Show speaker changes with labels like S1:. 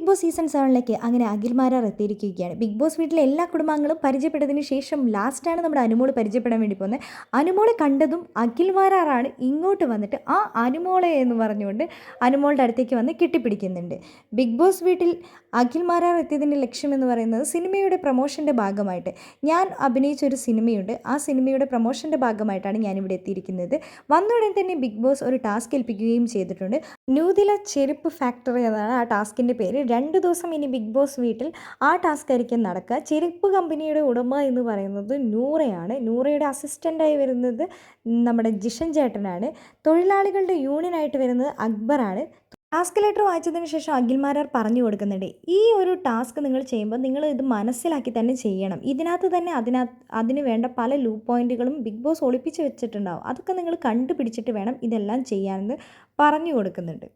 S1: Boss season 7ലേക്ക് അങ്ങനെ അഖിൽമാരാർ എത്തിയിരിക്കുകയാണ്. Big boss വീട്ടിലെ എല്ലാ കുടുംബാംഗങ്ങളും പരിചയപ്പെട്ടതിന് ശേഷം ലാസ്റ്റാണ് നമ്മുടെ അനുമോള് പരിചയപ്പെടാൻ വേണ്ടി പോകുന്നത്. അനുമോളെ കണ്ടതും അഖിൽമാരാറാണ് ഇങ്ങോട്ട് വന്നിട്ട് ആ അനുമോളെ എന്ന് പറഞ്ഞുകൊണ്ട് അനുമോളുടെ അടുത്തേക്ക് വന്ന് കെട്ടിപ്പിടിക്കുന്നുണ്ട്. ബിഗ് ബോസ് വീട്ടിൽ അഖിൽമാരാർ എത്തിയതിൻ്റെ ലക്ഷ്യമെന്ന് പറയുന്നത് സിനിമയുടെ പ്രൊമോഷൻ്റെ ഭാഗമായിട്ട് ഞാൻ അഭിനയിച്ച ഒരു സിനിമയുണ്ട്. ആ സിനിമയുടെ പ്രൊമോഷൻ്റെ ഭാഗമായിട്ടാണ് ഞാനിവിടെ എത്തിയിരിക്കുന്നത്. വന്ന ഉടൻ തന്നെ ബിഗ് ബോസ് ഒരു ടാസ്ക് ഏൽപ്പിക്കുകയും ചെയ്തിട്ടുണ്ട്. ന്യൂദില ചെരുപ്പ് ഫാക്ടറി എന്നാണ് ആ ടാസ്കിൻ്റെ പേര്. 2 ദിവസം ഇനി ബിഗ് ബോസ് വീട്ടിൽ ആ ടാസ്ക് ആയിരിക്കും നടക്കുക. ചെരുപ്പ് കമ്പനിയുടെ ഉടമ എന്ന് പറയുന്നത് നൂറയാണ്. നൂറയുടെ അസിസ്റ്റൻ്റായി വരുന്നത് നമ്മുടെ ജിഷൻ ചേട്ടനാണ്. തൊഴിലാളികളുടെ യൂണിയനായിട്ട് വരുന്നത് അക്ബറാണ്. ടാസ്ക് ലെറ്റർ വായിച്ചതിന് ശേഷം അഖിൽമാരാർ പറഞ്ഞു കൊടുക്കുന്നുണ്ട്, ഈ ഒരു ടാസ്ക് നിങ്ങൾ ചെയ്യുമ്പോൾ നിങ്ങൾ ഇത് മനസ്സിലാക്കി തന്നെ ചെയ്യണം. ഇതിനകത്ത് തന്നെ അതിന് വേണ്ട പല ലൂപ്പ് പോയിന്റുകളും ബിഗ് ബോസ് ഒളിപ്പിച്ച് വെച്ചിട്ടുണ്ടാവും. അതൊക്കെ നിങ്ങൾ കണ്ടുപിടിച്ചിട്ട് വേണം ഇതെല്ലാം ചെയ്യാമെന്ന് പറഞ്ഞു കൊടുക്കുന്നുണ്ട്.